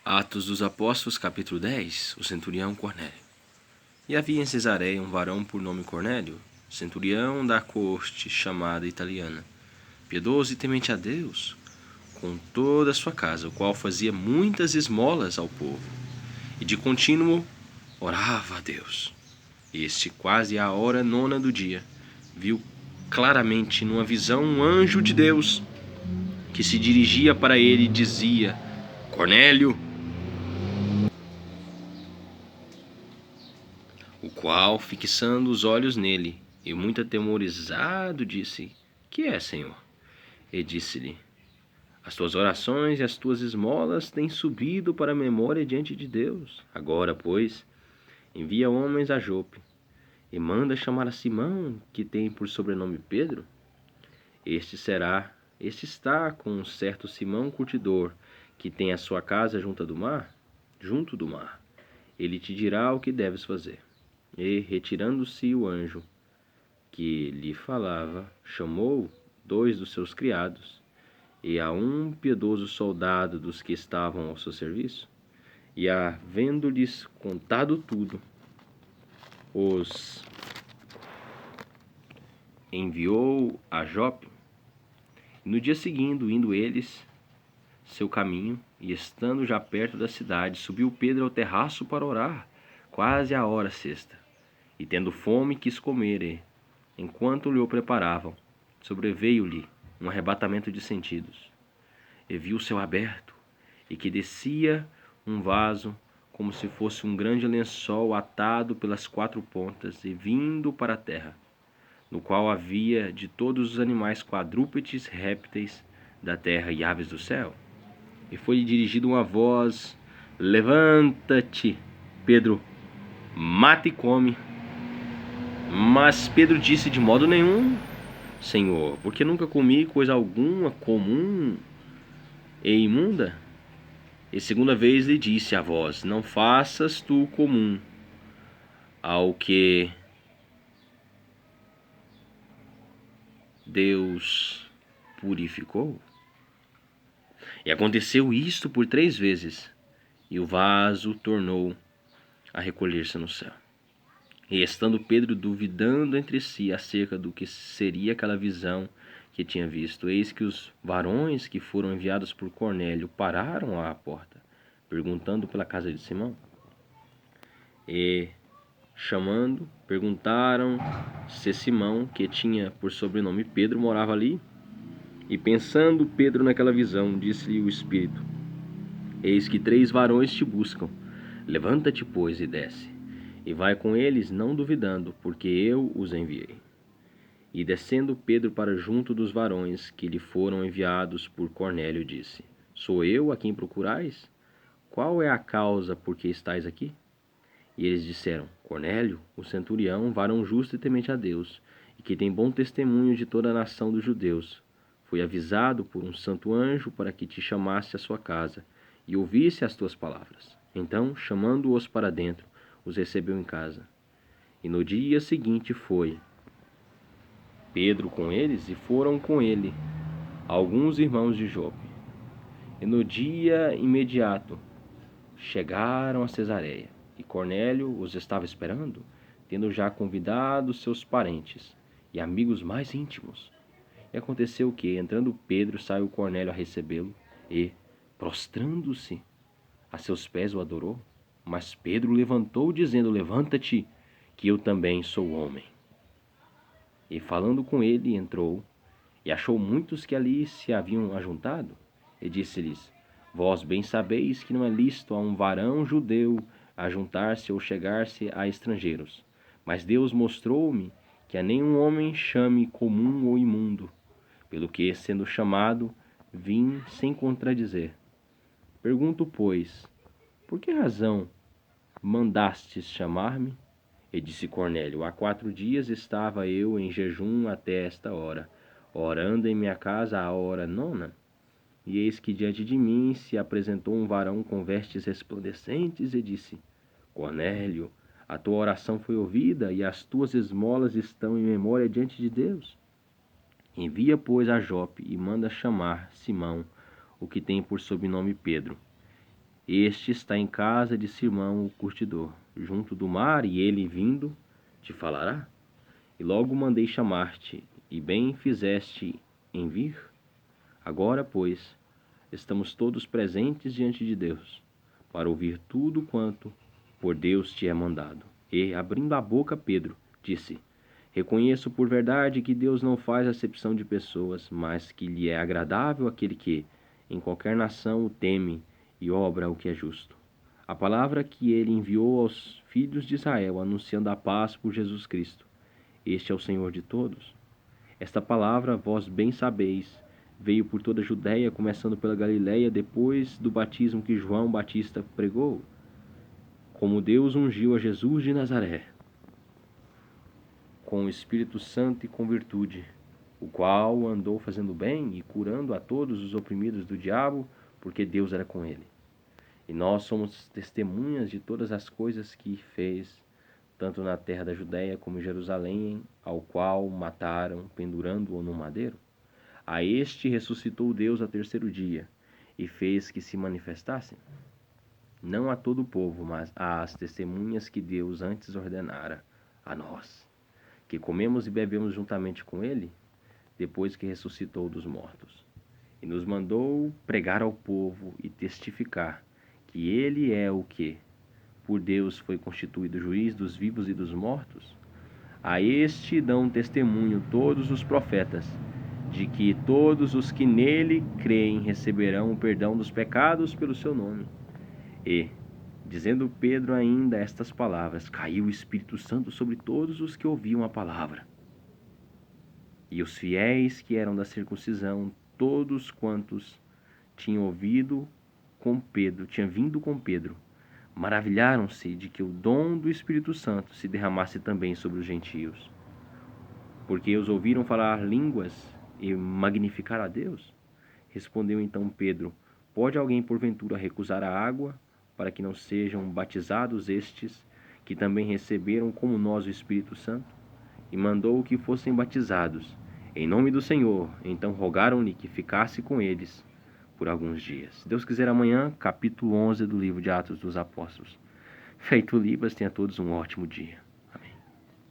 Atos dos Apóstolos, capítulo 10, o centurião Cornélio. E havia em Cesareia um varão por nome Cornélio, centurião da corte chamada italiana, piedoso e temente a Deus, com toda a sua casa, o qual fazia muitas esmolas ao povo, e de contínuo orava a Deus. Este, quase à hora nona do dia, viu claramente numa visão um anjo de Deus, que se dirigia para ele e dizia: Cornélio! O qual, fixando os olhos nele, e muito atemorizado, disse: Que é, Senhor? E disse-lhe: As tuas orações e as tuas esmolas têm subido para a memória diante de Deus. Agora, pois, envia homens a Jope, e manda chamar a Simão, que tem por sobrenome Pedro. Este está com um certo Simão curtidor, que tem a sua casa junto do mar. Ele te dirá o que deves fazer. E, retirando-se o anjo que lhe falava, chamou 2 dos seus criados, e a um piedoso soldado dos que estavam ao seu serviço, e havendo-lhes contado tudo, os enviou a Jope. No dia seguinte, indo eles seu caminho, e estando já perto da cidade, subiu Pedro ao terraço para orar, quase à hora sexta. E tendo fome, quis comer, e, enquanto lhe o preparavam, sobreveio-lhe um arrebatamento de sentidos. E viu o céu aberto, e que descia um vaso, como se fosse um grande lençol atado pelas 4 pontas, e vindo para a terra, no qual havia de todos os animais quadrúpedes, répteis da terra e aves do céu. E foi-lhe dirigida uma voz: Levanta-te, Pedro, mata e come. Mas Pedro disse: De modo nenhum, Senhor, porque nunca comi coisa alguma comum e imunda. E segunda vez lhe disse a voz: Não faças tu comum ao que Deus purificou. E aconteceu isto por 3 vezes, e o vaso tornou a recolher-se no céu. E estando Pedro duvidando entre si acerca do que seria aquela visão que tinha visto, eis que os varões que foram enviados por Cornélio pararam à porta, perguntando pela casa de Simão. E, chamando, perguntaram se Simão, que tinha por sobrenome Pedro, morava ali. E pensando Pedro naquela visão, disse-lhe o Espírito: Eis que 3 varões te buscam. Levanta-te, pois, e desce. E vai com eles, não duvidando, porque eu os enviei. E descendo Pedro para junto dos varões que lhe foram enviados por Cornélio, disse: Sou eu a quem procurais? Qual é a causa por que estáis aqui? E eles disseram: Cornélio, o centurião, varão justo e temente a Deus, e que tem bom testemunho de toda a nação dos judeus, foi avisado por um santo anjo para que te chamasse à sua casa e ouvisse as tuas palavras. Então, chamando-os para dentro, os recebeu em casa. E no dia seguinte foi Pedro com eles, e foram com ele alguns irmãos de Jope. E no dia imediato chegaram a Cesareia, e Cornélio os estava esperando, tendo já convidado seus parentes e amigos mais íntimos. E aconteceu que, entrando Pedro, saiu Cornélio a recebê-lo, e, prostrando-se a seus pés, o adorou. Mas Pedro levantou, dizendo: Levanta-te, que eu também sou homem. E falando com ele, entrou, e achou muitos que ali se haviam ajuntado, e disse-lhes: Vós bem sabeis que não é lícito a um varão judeu ajuntar-se ou chegar-se a estrangeiros. Mas Deus mostrou-me que a nenhum homem chame comum ou imundo, pelo que, sendo chamado, vim sem contradizer. Pergunto, pois, por que razão mandastes chamar-me? E disse Cornélio: Há 4 dias estava eu em jejum até esta hora, orando em minha casa à hora nona. E eis que diante de mim se apresentou um varão com vestes resplandecentes e disse: Cornélio, a tua oração foi ouvida e as tuas esmolas estão em memória diante de Deus. Envia, pois, a Jope e manda chamar Simão, o que tem por sobrenome Pedro. Este está em casa de Simão o curtidor, junto do mar, e ele, vindo, te falará. E logo mandei chamar-te, e bem fizeste em vir. Agora, pois, estamos todos presentes diante de Deus, para ouvir tudo quanto por Deus te é mandado. E, abrindo a boca, Pedro disse: Reconheço por verdade que Deus não faz acepção de pessoas, mas que lhe é agradável aquele que, em qualquer nação, o teme e obra o que é justo. A palavra que ele enviou aos filhos de Israel, anunciando a paz por Jesus Cristo. Este é o Senhor de todos. Esta palavra, vós bem sabeis, veio por toda a Judéia, começando pela Galiléia, depois do batismo que João Batista pregou, como Deus ungiu a Jesus de Nazaré, com o Espírito Santo e com virtude, o qual andou fazendo bem e curando a todos os oprimidos do diabo, porque Deus era com ele. E nós somos testemunhas de todas as coisas que fez, tanto na terra da Judéia como em Jerusalém, ao qual mataram, pendurando-o no madeiro. A este ressuscitou Deus ao terceiro dia, e fez que se manifestassem, não a todo o povo, mas às testemunhas que Deus antes ordenara a nós, que comemos e bebemos juntamente com ele, depois que ressuscitou dos mortos. E nos mandou pregar ao povo e testificar que ele é o que, por Deus, foi constituído juiz dos vivos e dos mortos. A este dão testemunho todos os profetas, de que todos os que nele creem receberão o perdão dos pecados pelo seu nome. E, dizendo Pedro ainda estas palavras, caiu o Espírito Santo sobre todos os que ouviam a palavra. E os fiéis que eram da circuncisão, todos quantos tinham vindo com Pedro, maravilharam-se de que o dom do Espírito Santo se derramasse também sobre os gentios, porque os ouviram falar línguas e magnificar a Deus. Respondeu então Pedro: Pode alguém porventura recusar a água para que não sejam batizados estes, que também receberam como nós o Espírito Santo? E mandou que fossem batizados em nome do Senhor. Então rogaram-lhe que ficasse com eles por alguns dias. Se Deus quiser, amanhã, capítulo 11 do livro de Atos dos Apóstolos. Feito Libras, tenha todos um ótimo dia.